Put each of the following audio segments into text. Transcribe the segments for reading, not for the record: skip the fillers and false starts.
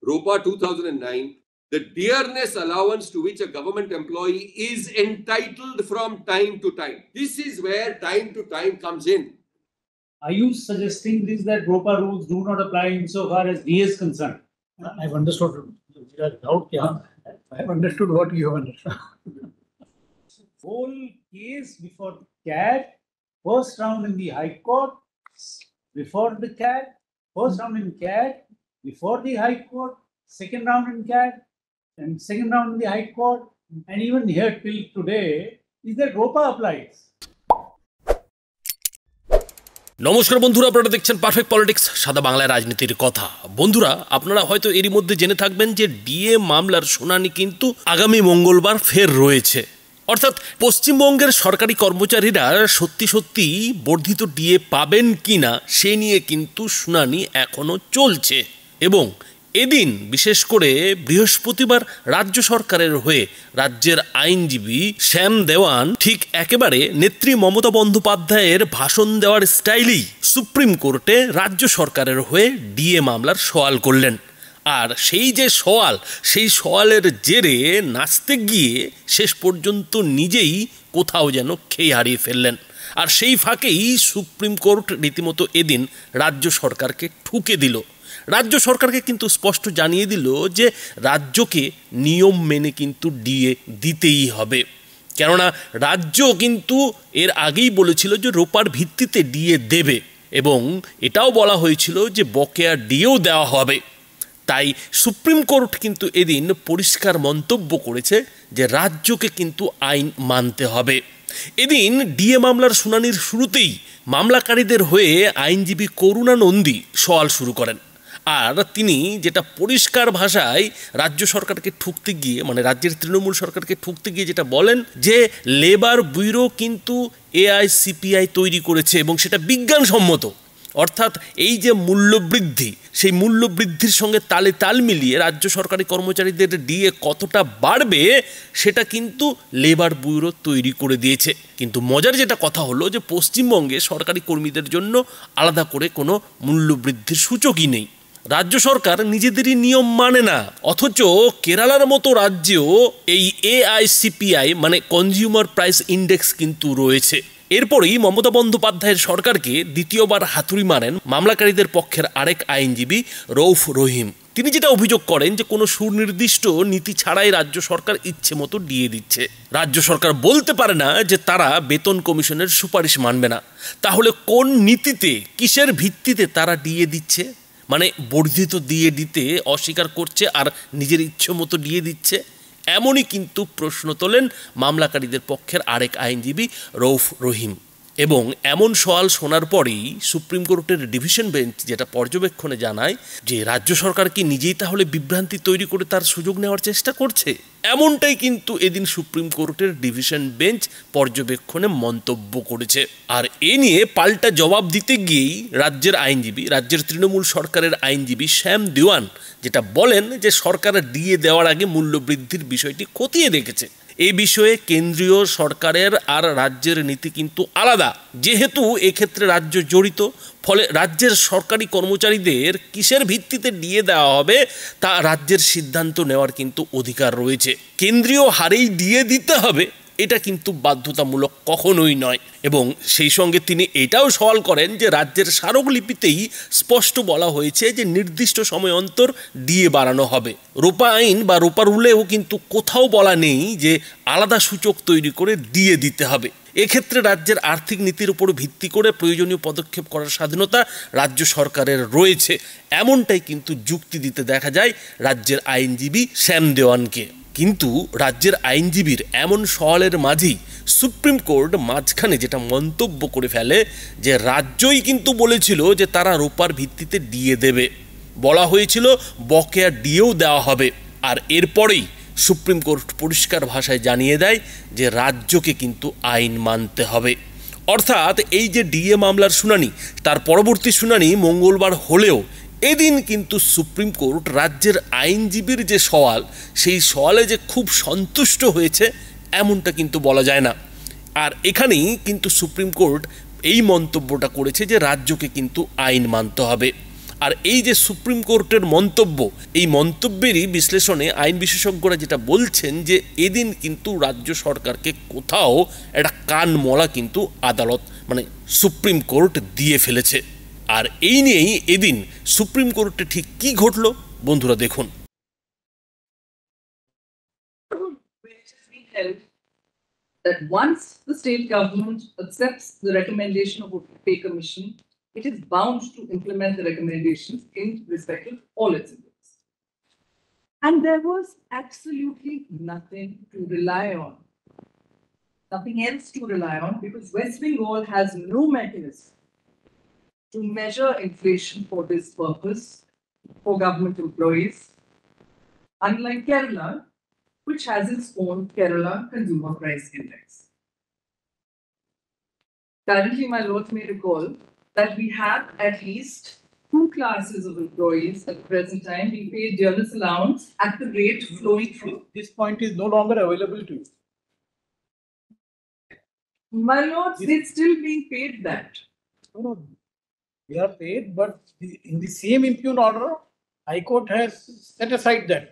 ROPA 2009, the dearness allowance to which a government employee is entitled from time to time. This is where time to time comes in. Are you suggesting this that ROPA rules do not apply insofar as DA is concerned? I've understood. I've understood what you have understood. Whole case before CAT, first round in the High Court, before the CAT, first round in CAT, before the High Court, second round in CAT, and second round in the High Court, and even here till today, is that ROPA applies? নমস্কার বন্ধুরা, আপনারা দেখছেন perfect politics, সাদা বাংলায় রাজনীতির কথা। বন্ধুরা, আপনারা হয়তো এরই মধ্যে জেনে থাকবেন যে ডিএ মামলার শুনানি কিন্তু আগামী মঙ্গলবার ফের রয়েছে। অর্থাৎ পশ্চিমবঙ্গের সরকারি কর্মচারীরা সত্যি সত্যি বর্ধিত ডিএ পাবেন কিনা সে নিয়ে কিন্তু শুনানি এখনো চলছে। এবং এদিন বিশেষ করে বৃহস্পতিবার রাজ্য সরকারের হয়ে রাজ্যের আইনজীবী শ্যাম দেওয়ান ঠিক একেবারে নেত্রী মমতা বন্দ্যোপাধ্যায়ের ভাষণ দেওয়ার স্টাইলেই সুপ্রিম কোর্টে রাজ্য সরকারের হয়ে ডিএ মামলার সওয়াল করলেন। আর সেই যে সওয়াল, সেই সওয়ালের জেরে নাচতে গিয়ে শেষ পর্যন্ত নিজেই কোথাও যেন খেয়ে হারিয়ে ফেললেন। আর সেই ফাঁকেই সুপ্রিম কোর্ট রীতিমতো এদিন রাজ্য সরকারকে ঠুকে দিল। রাজ্য সরকারকে কিন্তু স্পষ্ট জানিয়ে দিল যে রাজ্যকে নিয়ম মেনে কিন্তু ডিএ দিতেই হবে। কেননা রাজ্য কিন্তু এর আগেই বলেছিল যে রোপার ভিত্তিতে ডিএ দেবে, এবং এটাও বলা হয়েছিল যে বকেয়া ডিএও দেওয়া হবে। তাই সুপ্রিম কোর্ট কিন্তু এদিন পরিষ্কার মন্তব্য করেছে যে রাজ্যকে কিন্তু আইন মানতে হবে। এদিন ডিএ মামলার শুনানির শুরুতেই মামলাকারীদের হয়ে আইনজীবী করুণা নন্দী সওয়াল শুরু করেন। আর তিনি যেটা পরিষ্কার ভাষায় রাজ্য সরকারকে ঠুকতে গিয়ে, মানে রাজ্যের তৃণমূল সরকারকে ঠুকতে গিয়ে যেটা বলেন যে লেবার ব্যুরো কিন্তু এআইসিপিআই তৈরি করেছে এবং সেটা বিজ্ঞানসম্মত। অর্থাৎ এই যে মূল্যবৃদ্ধি, সেই মূল্যবৃদ্ধির সঙ্গে তালে তাল মিলিয়ে রাজ্য সরকারি কর্মচারীদের ডিএ কতটা বাড়বে সেটা কিন্তু লেবার ব্যুরো তৈরি করে দিয়েছে। কিন্তু মজার যেটা কথা হলো যে পশ্চিমবঙ্গে সরকারি কর্মীদের জন্য আলাদা করে কোনো মূল্যবৃদ্ধির সূচকই নেই। রাজ্য সরকার নিজেদেরই নিয়ম মানে না, অথচ কেরালার মতো রাজ্যেও এই এআইসিপিআই মানে কনজিউমার প্রাইস ইন্ডেক্স কিন্তু রয়েছে। এরপরেই মমতা বন্দ্যোপাধ্যায়ের সরকারকে দ্বিতীয়বার হাতুড়ি মারেন মামলাকারীদের পক্ষের আরেক আইনজীবী রৌফ রহিম। তিনি যেটা অভিযোগ করেন যে কোনো সুনির্দিষ্ট নীতি ছাড়াই রাজ্য সরকার ইচ্ছে মতো ডিএ দিচ্ছে। রাজ্য সরকার বলতে পারে না যে তারা বেতন কমিশনের সুপারিশ মানবে না। তাহলে কোন নীতিতে, কিসের ভিত্তিতে তারা ডিএ দিচ্ছে? মানে বর্ধিত ডিএ দিতে অস্বীকার করছে আর নিজের ইচ্ছে মতো ডিএ দিচ্ছে। এমনই কিন্তু প্রশ্ন তোলেন মামলাকারীদের পক্ষের আরেক আইনজীবী রৌফ রহিম। এবং এমন সওয়াল শোনার পরেই সুপ্রিম কোর্টের ডিভিশন বেঞ্চ যেটা পর্যবেক্ষণে জানায় যে রাজ্য সরকার কি নিজেই তাহলে বিভ্রান্তি তৈরি করে তার সুযোগ নেওয়ার চেষ্টা করছে। এমনটাই কিন্তু এদিন সুপ্রিম কোর্টের ডিভিশন বেঞ্চ পর্যবেক্ষণে মন্তব্য করেছে। আর এ নিয়ে পাল্টা জবাব দিতে গিয়েই রাজ্যের আইনজীবী, রাজ্যের তৃণমূল সরকারের আইনজীবী শ্যাম দেওয়ান যেটা বলেন যে সরকার ডিএ দেওয়ার আগে মূল্যবৃদ্ধির বিষয়টি খতিয়ে দেখেছে। এই বিষয়ে কেন্দ্রীয় সরকারের আর রাজ্যের নীতি কিন্তু আলাদা, যেহেতু এক্ষেত্রে রাজ্য জড়িত। ফলে রাজ্যের সরকারি কর্মচারীদের কিসের ভিত্তিতে ডিএ দেওয়া হবে তা রাজ্যের সিদ্ধান্ত নেওয়ার কিন্তু অধিকার রয়েছে। কেন্দ্রীয় হারেই ডিএ দিতে হবে এটা কিন্তু বাধ্যতামূলক কখনোই নয়। এবং সেই সঙ্গে তিনি এটাও সওয়াল করেন যে রাজ্যের স্মারকলিপিতেই স্পষ্ট বলা হয়েছে যে নির্দিষ্ট সময় অন্তর ডিএ বাড়ানো হবে। রোপা আইন বা রোপা রুলেও কিন্তু কোথাও বলা নেই যে আলাদা সূচক তৈরি করে ডিএ দিতে হবে। এক্ষেত্রে রাজ্যের আর্থিক নীতির উপর ভিত্তি করে প্রয়োজনীয় পদক্ষেপ করার স্বাধীনতা রাজ্য সরকারের রয়েছে, এমনটাই কিন্তু যুক্তি দিতে দেখা যায় রাজ্যের আইনজীবী শ্যাম দেওয়ানকে। কিন্তু রাজ্যের আইনজীবীর এমন সওয়ালের মাঝেই সুপ্রিম কোর্ট মাঝখানে যেটা মন্তব্য করে ফেলে যে রাজ্যই কিন্তু বলেছিল যে তারা রোপার ভিত্তিতে ডিএ দেবে, বলা হয়েছিল বকেয়া ডিএও দেওয়া হবে। আর এরপরেই সুপ্রিম কোর্ট পরিষ্কার ভাষায় জানিয়ে দেয় যে রাজ্যকে কিন্তু আইন মানতে হবে। অর্থাৎ এই যে ডিএ মামলার শুনানি, তার পরবর্তী শুনানি মঙ্গলবার হলেও এদিন কিন্তু সুপ্রিম কোর্ট রাজ্যের আইনজীবীর যে সওয়াল, সেই সওয়ালে যে খুব সন্তুষ্ট হয়েছে এমনটা কিন্তু বলা যায় না। আর এখানেই কিন্তু সুপ্রিম কোর্ট এই মন্তব্যটা করেছে যে রাজ্যকে কিন্তু আইন মানতে হবে। আর এই যে সুপ্রিম কোর্টের মন্তব্য, এই মন্তব্যেরই বিশ্লেষণে আইন বিশেষজ্ঞরা যেটা বলছেন যে এদিন কিন্তু রাজ্য সরকারকে কোথাও একটা কান মলা কিন্তু আদালত মানে সুপ্রিম কোর্ট দিয়ে ফেলেছে। আর এই নিয়েই এদিন সুপ্রিম কোর্টে ঠিক কি ঘটল বন্ধুরা দেখুন। That once the state government accepts the recommendation of a pay commission, it is bound to implement the recommendations in respect of all its employees. And there was absolutely nothing to rely on, nothing else to rely on, because West Bengal has no mechanism to measure inflation for this purpose for government employees, unlike Kerala, which has its own Kerala Consumer Price Index. Currently, my lords may recall that we have at least two classes of employees at the present time being paid journals allowance at the rate flowing through. This point is no longer available to you. My lords, they're still being paid that. No, they are paid, but in the same impugn order, High Court has set aside that,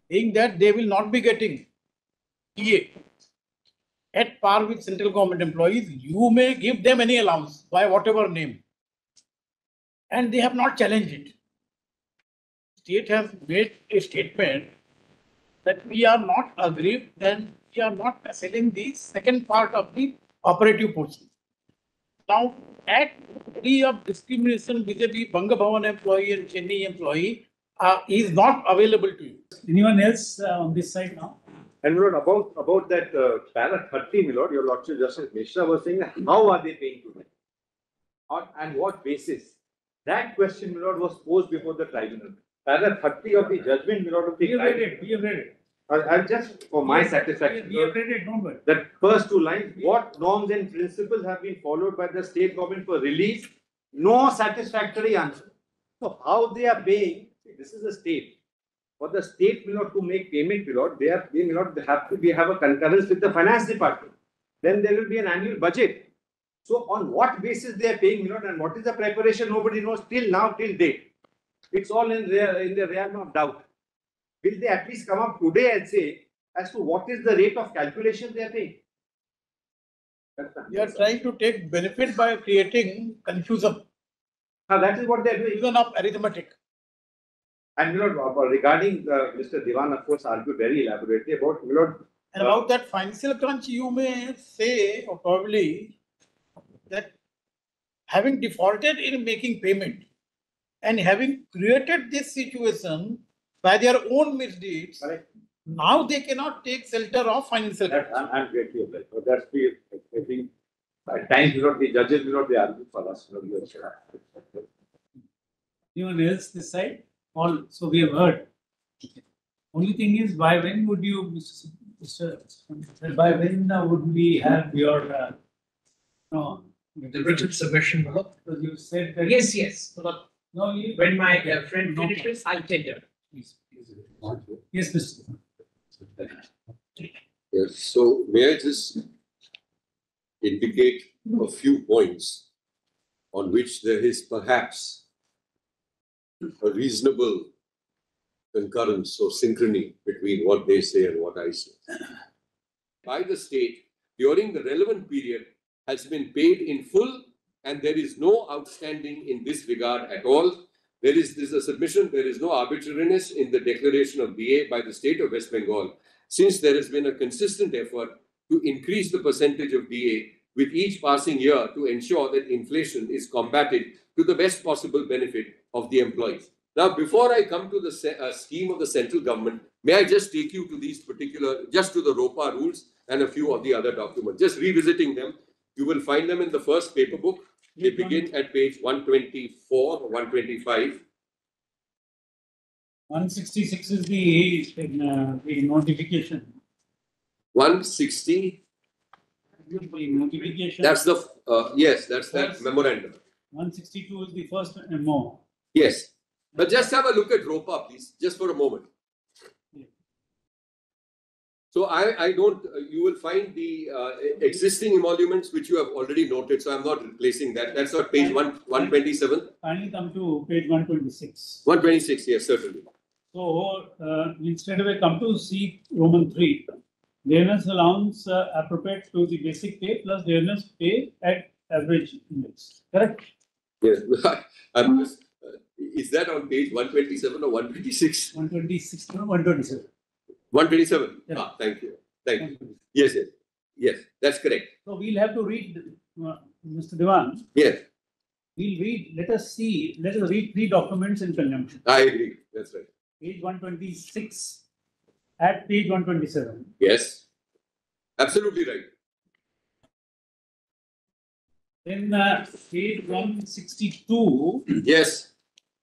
saying that they will not be getting EA at par with central government employees. You may give them any allowance by whatever name. And they have not challenged it. State has made a statement that we are not aggrieved and we are not selling the second part of the operative portion. Now, at degree of discrimination vis-a-vis Banga Bhavan employee and Chennai employee is not available to you. Anyone else on this side now? And my lord, about that para 30, my lord, your lordship Justice Mishra was saying that how are they paying to them? On what basis? That question, my lord, was posed before the tribunal. Para 30 of the judgment, my lord, of the We have read it. We have read it. I'll just, for my satisfaction, We have read it. Don't worry. that first two lines, what norms and principles have been followed by the state government for release? No satisfactory answer. So how they are paying, this is a state. For the state, my lord, to make payment, my lord, they may not have to have a concurrence with the finance department. Then there will be an annual budget. So on what basis they are paying, my lord, and what is the preparation, nobody knows till now, till date. It's all in the realm of doubt. Will they at least come up today and say as to what is the rate of calculation they are paying? They are trying to take benefit by creating confusion, That is what they are doing. confusion of arithmetic. And my lord, regarding Mr. Diwan, of course, argued very elaborately about, my lord, And about that financial crunch, you may say, or probably, that having defaulted in making payment and having created this situation by their own misdeeds, correct? now they cannot take shelter of financial That, crunch. I'm greatly obliged. But that's the, I think, at times, my lord, the judges, my lord, they argue for us. My lord, Anyone else this side? All. So we have heard. Only thing is, by when would you, by when would we have your The written submission. because you said that Yes, yes. no, you, When my friend No. finishes, I'll tender. please. Yes, Mr. Yes, so may I just indicate a few points on which there is perhaps a reasonable concurrence or synchrony between what they say and what I say. By the state, during the relevant period, has been paid in full, and there is no outstanding in this regard at all. There is a submission, there is no arbitrariness in the declaration of DA by the state of West Bengal, since there has been a consistent effort to increase the percentage of DA with each passing year to ensure that inflation is combated to the best possible benefit of the employees. Now, before I come to the scheme of the central government, may I just take you to these particular, just to the ROPA rules and a few of the other documents, just revisiting them. You will find them in the first paper book. They begin at page 124 or 125. 166 is the notification. 160, The notification. that's the, yes, that's that memorandum. 162 is the first MO. Yes, but just have a look at ROPA, please, just for a moment. So I don't, you will find the existing emoluments which you have already noted. So I'm not replacing that. That's on page 127. Finally come to page 126. 126, yes, certainly. So we'll straight away come to C Roman 3. The earner's allowance appropriate to the basic pay plus the earner's pay at average index. Correct? Yes. I'm just, is that on page 127 or 126? 126 to 127. 127. Yeah. Ah, thank you. Thank you. Yes, yes. Yes, that's correct. So we'll have to read, Mr. Devan. Yes, We'll read, let us read three documents in conjunction. I agree. That's right. Page 126 at page 127. Yes, absolutely right. Then page 162 Yes,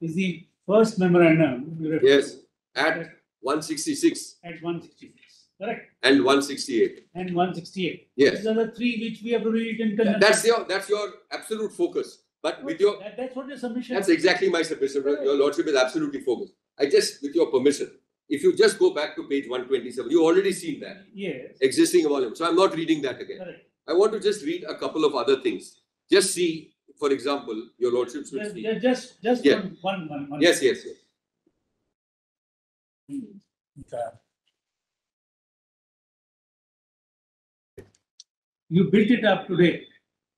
is the first memorandum. You refer yes. to At 166 at 166. Correct? and 168. And 168. Yes. These are the three which we have to read in conjunction. That's your absolute focus. But with your, That's what your submission. that's exactly my submission. Your lordship is absolutely focused. I just, with your permission, if you just go back to page 127, you already seen that Yes. existing volume. So I'm not reading that again. Correct. I want to just read a couple of other things. Just see, for example, your lordships will see. Just Yeah. one. Yes, yes, yes. Okay. You built it up today.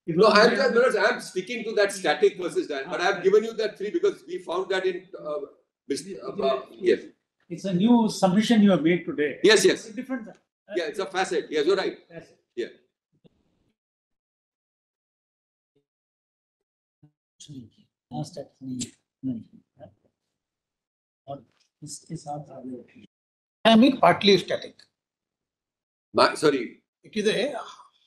It No, was there- I'm sticking to that static versus that, but I've given you that three because we found that in yes. It's a new submission you have made today. Yes, yes. It's a different. Yeah, it's a facet. Yes, you're right. That's it. Yeah. I mean, partly static. Sorry. It is a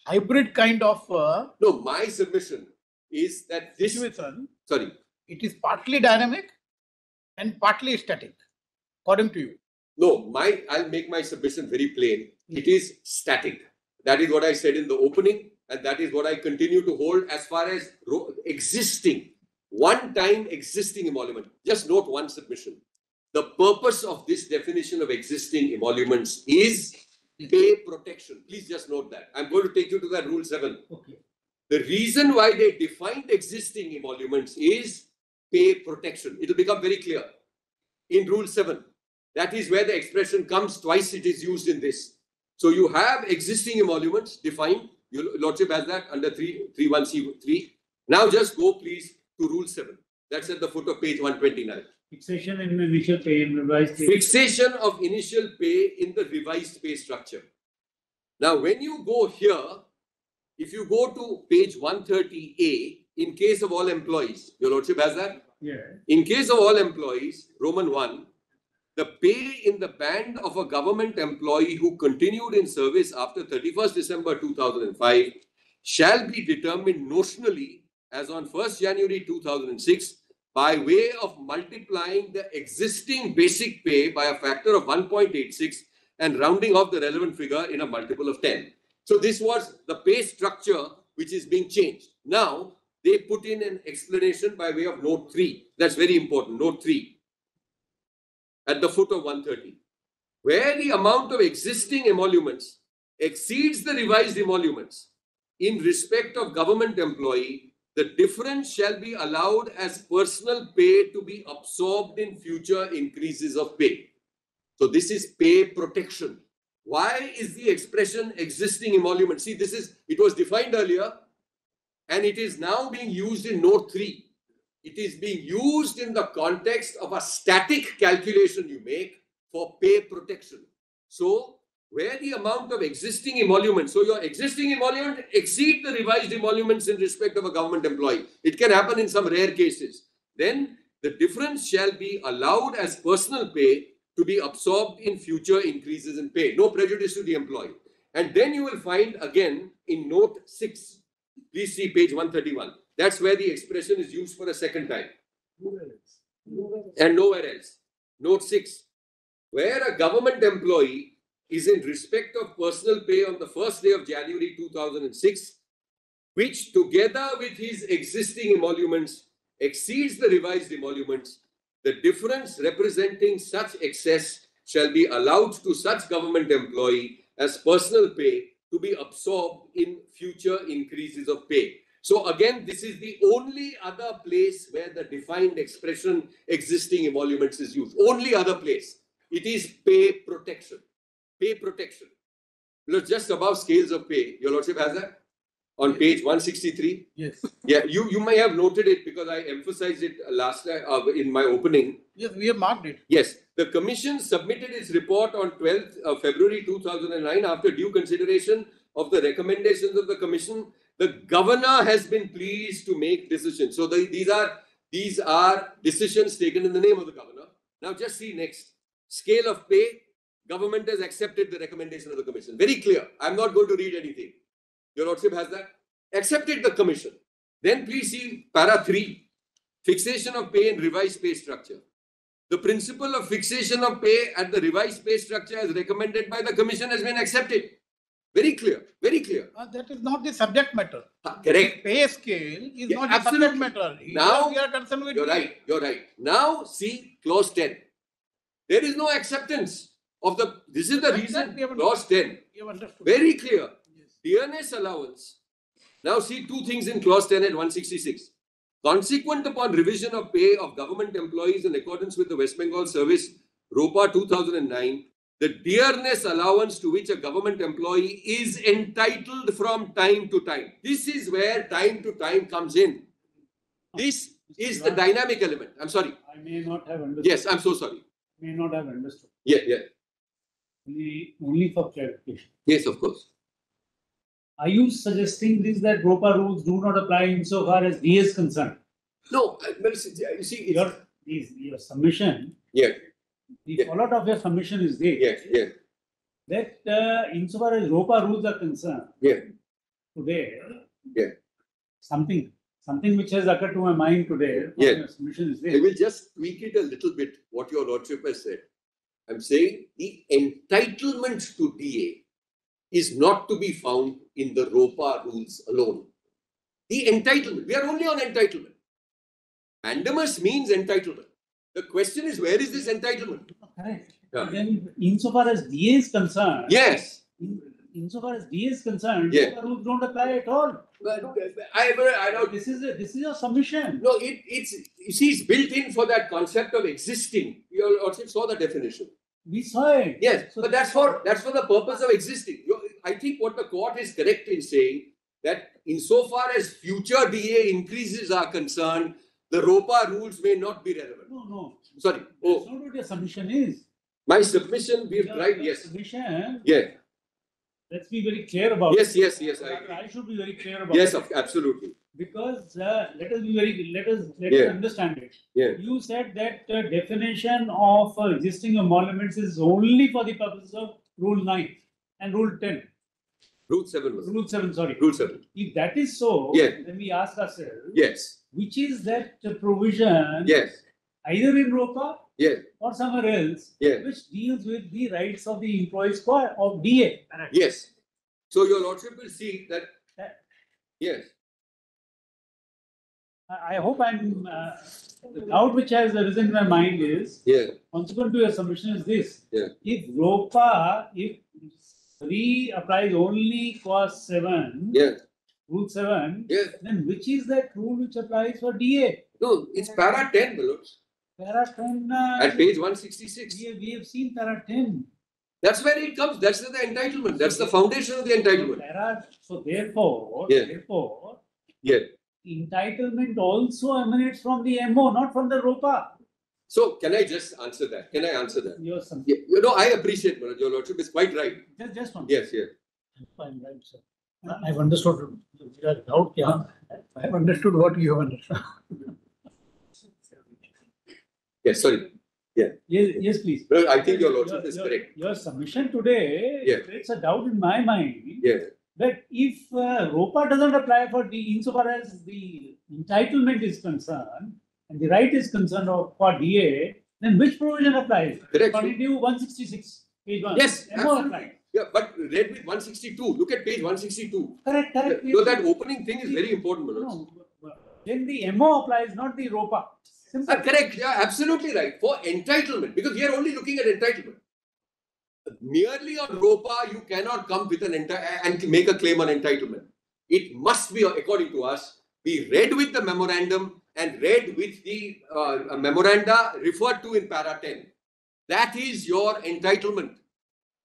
hybrid kind of No, my submission is that this. situation. Sorry. It is partly dynamic and partly static, according to you. No, I'll make my submission very plain. It is static. That is what I said in the opening, and that is what I continue to hold as far as existing, one-time existing emolument. Just note one submission. The purpose of this definition of existing emoluments is pay protection. Please just note that. I'm going to take you to that rule 7. Okay. The reason why they defined existing emoluments is pay protection. It will become very clear in rule 7. That is where the expression comes twice. It is used in this. So you have existing emoluments defined. Your lordship has that under 3.1c3. Now just go please to rule 7. That's at the foot of page 129. Fixation in initial pay and revised pay. Fixation of initial pay in the revised pay structure. Now when you go here, if you go to page 130A, in case of all employees, your lordship has that? Yeah. In case of all employees, Roman 1, the pay in the band of a government employee who continued in service after 31st December 2005 shall be determined notionally as on 1st January 2006 by way of multiplying the existing basic pay by a factor of 1.86 and rounding off the relevant figure in a multiple of 10. So this was the pay structure which is being changed. Now, they put in an explanation by way of note 3. That's very important, note 3. At the foot of 130, where the amount of existing emoluments exceeds the revised emoluments in respect of government employee, the difference shall be allowed as personal pay to be absorbed in future increases of pay. So this is pay protection. Why is the expression existing emolument? See, it was defined earlier and it is now being used in note 3. It is being used in the context of a static calculation you make for pay protection. So, where the amount of existing emoluments, so your existing emolument exceed the revised emoluments in respect of a government employee. It can happen in some rare cases. Then the difference shall be allowed as personal pay to be absorbed in future increases in pay. No prejudice to the employee. And then you will find again in note 6, please see page 131. That's where the expression is used for a second time. And nowhere else. Note 6. Where a government employee is in respect of personal pay on the first day of January 2006, which together with his existing emoluments exceeds the revised emoluments, the difference representing such excess shall be allowed to such government employee as personal pay to be absorbed in future increases of pay. So again, this is the only other place where the defined expression existing emoluments is used. Only other place. It is pay protection. Pay protection. Look, just above scales of pay. Your Lordship has that? On page 163. Yes. Yeah, you may have noted it because I emphasized it last time in my opening. Yes, we have marked it. Yes, the Commission submitted its report on 12th February 2009 after due consideration of the recommendations of the Commission. The Governor has been pleased to make decisions. So these are decisions taken in the name of the Governor. Now just see next. Scale of pay. Government has accepted the recommendation of the Commission. Very clear. I'm not going to read anything. Your Lordship has that? Accepted the Commission. Then please see para 3. Fixation of pay and revised pay structure. The principle of fixation of pay at the revised pay structure as recommended by the Commission has been accepted. Very clear. Very clear. That is not the subject matter. Correct. Pay scale is Yeah, not the absolutely. subject matter. Now, we are concerned with. You're right. You're right. Now see clause 10. There is no acceptance of the. This is the reason. Clause 10. You have understood. Very clear. Dearness allowance. Now see two things in clause 10 at 166. Consequent upon revision of pay of government employees in accordance with the West Bengal Service ROPA 2009, the dearness allowance to which a government employee is entitled from time to time. This is where time to time comes in. This is the dynamic element. I'm sorry. I may not have understood. Yes, I'm so sorry. May not have understood. Yeah. Only for clarification. Yes, of course. Are you suggesting this that ROPA rules do not apply insofar as DA is concerned? No, you see, Your submission, yeah, the fallout of your submission is this. yeah, That insofar as ROPA rules are concerned, yeah, today, yeah. something which has occurred to my mind today, Yeah. your submission is I this. will just tweak it a little bit, what your Lordship has said. I'm saying the entitlement to DA is not to be found in the ROPA rules alone. The entitlement, we are only on entitlement. Mandamus means entitlement. The question is, where is this entitlement? Correct. Yeah. Then, insofar as DA is concerned, Yes. insofar as DA is concerned, Yeah. ROPA rules don't apply at all. But I don't. This is your submission. No, it's built in for that concept of existing. You Lordship saw the definition. We saw it. Yes, So but that's for the purpose of existing. I think what the court is correct in saying that insofar as future DA increases are concerned, the ROPA rules may not be relevant. No. Sorry. That's not what your submission is. My submission, we've tried, Your yes. submission, Yeah. let's be very clear about Yes, it. yes, yes. I should be very clear about Yes, it. absolutely. Because let us Yeah. understand it. Yeah. You said that definition of existing emoluments is only for the purposes of Rule 9 and Rule 10. Rule 7 was. Rule 7, sorry. Rule 7. If that is so, Yeah. then we ask ourselves, Yes. which is that provision Yes. either in ROPA Yes. or somewhere else, Yeah. which deals with the rights of the employees of DA. Yes. So your Lordship will see that. Yes. I hope the doubt which has arisen in my mind is, Yeah. consequent to your submission is this. Yeah. If ROPA, if 3 applies only clause 7, Yeah. Rule 7, Yeah. then which is that rule which applies for DA? No, it's para 10, my lords. Para 10, At page 166. we have seen para 10. That's where it comes. That's the entitlement. That's the foundation of the entitlement. So therefore, Yeah. Yeah. entitlement also emanates from the MO, not from the ROPA. So can I just answer that? Can I answer that? Your submission. Yeah. I appreciate, Manoj. Your Lordship is quite right. Just one. Yes, yes. I'm right, sir. I've understood. Doubt, yeah. I've understood what you have understood. Yes, sorry. Yes, please. Well, I think your Lordship is correct. Your submission today Yeah. creates a doubt in my mind Yeah. that if ROPA doesn't apply for insofar as the entitlement is concerned and the right is concerned for DA, then which provision applies? Correct. According to 166, page 1. Yes, MO absolutely. applies. Yeah, but read with 162. Look at page 162. Correct. So that opening thing is very important, Manoj. No, then the MO applies, not the ROPA. Simple. Correct. Yeah, absolutely right. For entitlement, because we are only looking at entitlement. merely on ROPA, you cannot come with an and make a claim on entitlement. It must be, according to us, be read with the memorandum and read with the memoranda referred to in para 10. That is your entitlement.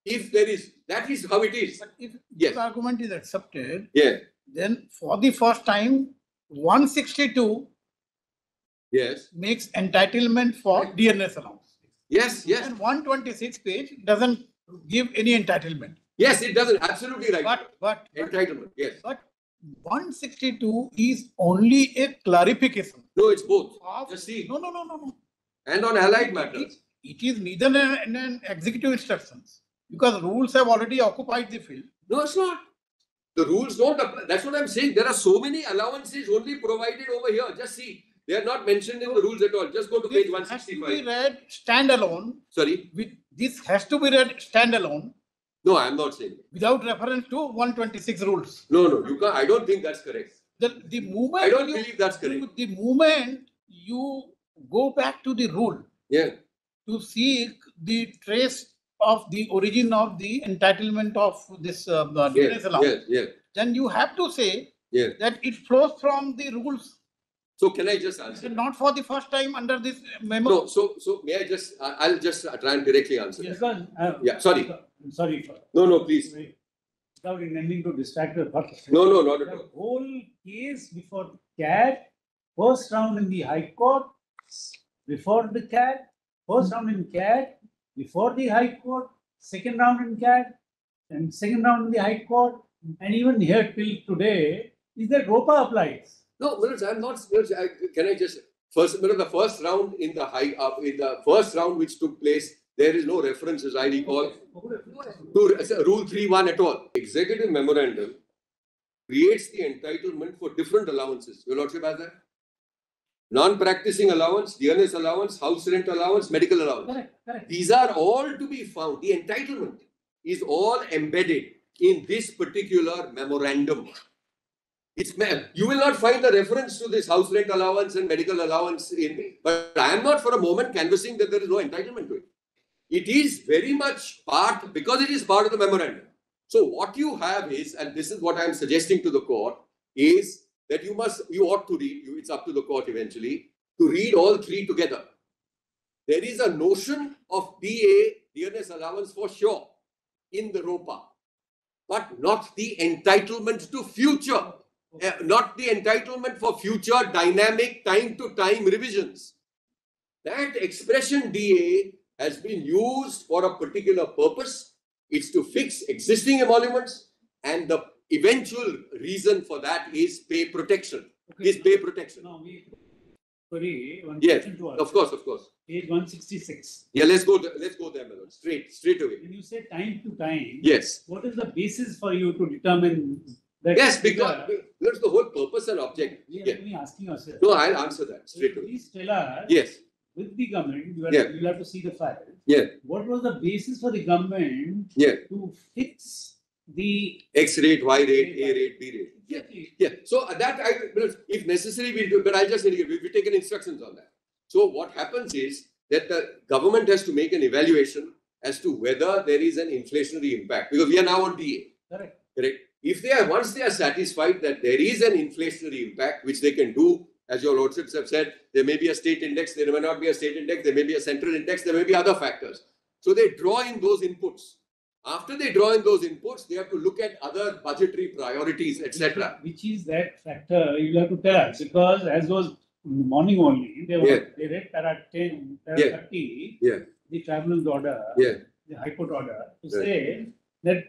If there is, that is how it is. But if Yes. this argument is accepted, Yeah. then for the first time, 162 Yes. makes entitlement for DNS allowance. Yes. Yes. And 126 page doesn't give any entitlement. Yes. It doesn't. Absolutely right. But Entitlement. Yes. 162 is only a clarification. No, it's both. Of, Just see. No. And on allied matters. It is neither an executive instructions because rules have already occupied the field. No, it's not. The rules don't apply. That's what I'm saying. There are so many allowances only provided over here. Just see. They are not mentioned in the rules at all. Just go to page This has to be 165. read standalone. Sorry. This has to be read standalone No, I'm not saying it. without reference to 126 rules. No, you can't. I don't think that's correct. The moment I don't believe that's correct. The moment you go back to the rule Yeah. to seek the trace of the origin of the entitlement of this DNS allowance, Yes. then you have to say Yeah. that it flows from the rules. So can I just answer? Not for the first time under this memo. No. So may I just? I'll just try and directly answer. Yes, that. sir. Yeah. Sorry. Sorry for No. Please. without intending to distract the purpose. No. Not at The all. whole case before CAT, first round in the High Court, before the CAT, first round in CAT, before the High Court, second round in CAT, and second round in the High Court, and even here till today, is that ROPA applies. No, Manoj, I'm not. Can I just first? The first round in the first round which took place, there is no reference, as I recall, to Rule 3.1 at all. Executive memorandum creates the entitlement for different allowances. Your Lordship has that? Non-practicing allowance, DNS allowance, house rent allowance, medical allowance. Correct. These are all to be found. The entitlement is all embedded in this particular memorandum. You will not find the reference to this house rent allowance and medical allowance in, but I am not for a moment canvassing that there is no entitlement to it. It is very much part, because it is part of the memorandum. So what you have is, and this is what I am suggesting to the court, is that you ought to read, it's up to the court eventually, to read all three together. There is a notion of DNS allowance for sure in the ROPA, but not the entitlement to future. Not the entitlement for future dynamic time-to-time revisions. That expression DA has been used for a particular purpose. It's to fix existing emoluments, and the eventual reason for that is pay protection. Now sorry, one Yes, question to us. of course. Page 166. Yeah, let's go there, Melon. Straight away. When you say time to time, Yes. what is the basis for you to determine that? Yes, because the whole purpose and object. We Yeah. are only asking ourselves. No, I'll answer that straight away. Please tell us, Yes. with the government, you Yeah. will have to see the file. Yeah. What was the basis for the government Yeah. to fix the X rate, Y rate, A rate, B rate. Exactly. Yeah. So that if necessary, we'll do. But I'll just indicate we've taken instructions on that. So what happens is that the government has to make an evaluation as to whether there is an inflationary impact, because we are now on DA. Correct. If once they are satisfied that there is an inflationary impact, which they can do, as your lordships have said, there may be a state index, there may not be a state index, there may be a central index, there may be other factors. So they draw in those inputs. After they draw in those inputs, they have to look at other budgetary priorities, etc. Which is that factor you have to tell us, because as was in the morning only, they read para 10, para 30, the tribunal's order, the High Court order, to say that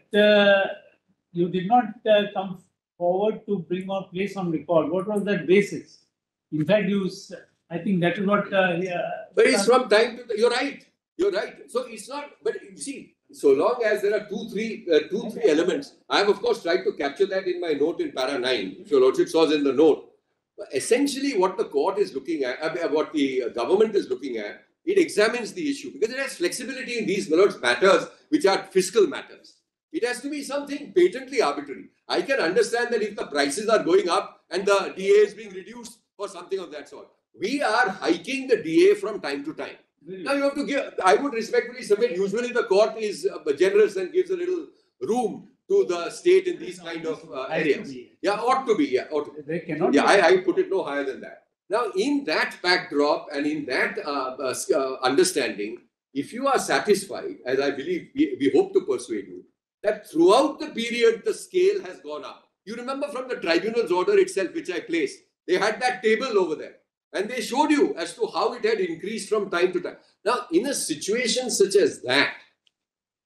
you did not come forward to bring or place on record. What was that basis? In fact, I think that is what. But it's from time to time. You're right. So it's not. But you see, so long as there are two, three elements, I have of course tried to capture that in my note in para 9. If your lordship saw in the note, but essentially what the court is looking at, what the government is looking at, it examines the issue because it has flexibility in these matters which are fiscal matters. It has to be something patently arbitrary. I can understand that if the prices are going up and the DA is being reduced or something of that sort. We are hiking the DA from time to time. Now you have to give, I would respectfully submit, usually the court is generous and gives a little room to the state in these kind of areas. Yeah, ought to be, yeah. Ought to be. They cannot. Yeah, I put it no higher than that. Now, in that backdrop and in that understanding, if you are satisfied, as I believe we hope to persuade you, that throughout the period the scale has gone up. You remember from the tribunal's order itself, which I placed, they had that table over there. And they showed you as to how it had increased from time to time. Now, in a situation such as that,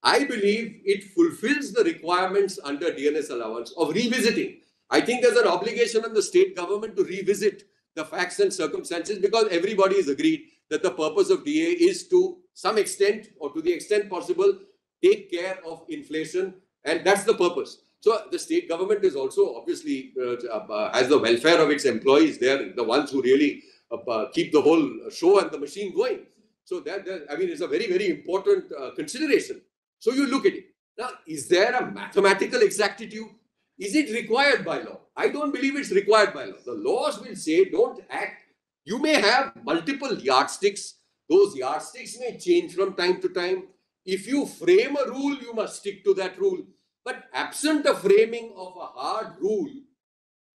I believe it fulfills the requirements under DNS allowance of revisiting. I think there's an obligation on the state government to revisit the facts and circumstances, because everybody is agreed that the purpose of DA is to some extent, or to the extent possible, take care of inflation, and that's the purpose. So the state government is also obviously has the welfare of its employees. They're the ones who really keep the whole show and the machine going. So I mean, it's a very, very important consideration. So you look at it. Now, is there a mathematical exactitude? Is it required by law? I don't believe it's required by law. The laws will say don't act. You may have multiple yardsticks. Those yardsticks may change from time to time. If you frame a rule, you must stick to that rule. But absent a framing of a hard rule,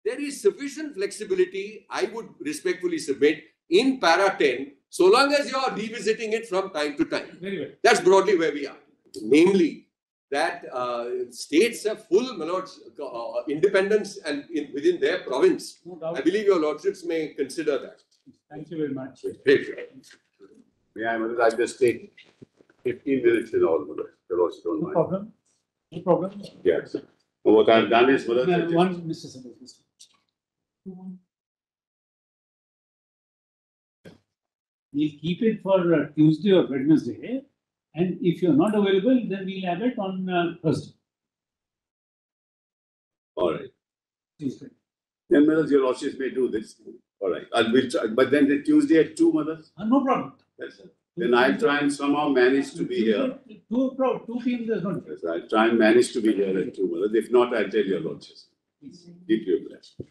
there is sufficient flexibility, I would respectfully submit, in para 10, so long as you are revisiting it from time to time. Very well. That's broadly where we are. Namely, that states have full independence and within their province. No doubt. I believe your lordships may consider that. Thank you very much. Great. May I just take 15 minutes in all, Mother? Your lordship don't No mind. problem. No problem. Yes. Well, what I've done is, Mother, that One, Mr. Sabal. We'll keep it for Tuesday or Wednesday, and if you're not available, then we'll have it on Thursday. all right. Tuesday. Then, Mother, your lordships may do this. All right. We'll try, but then the Tuesday at 2, Mother? No problem. Yes, sir. Then I'll try and somehow manage to be here. 2 p.m. there's no Yes, I'll try and manage to be here at 2, Mother. If not, I'll tell your lordships. Keep you blessed.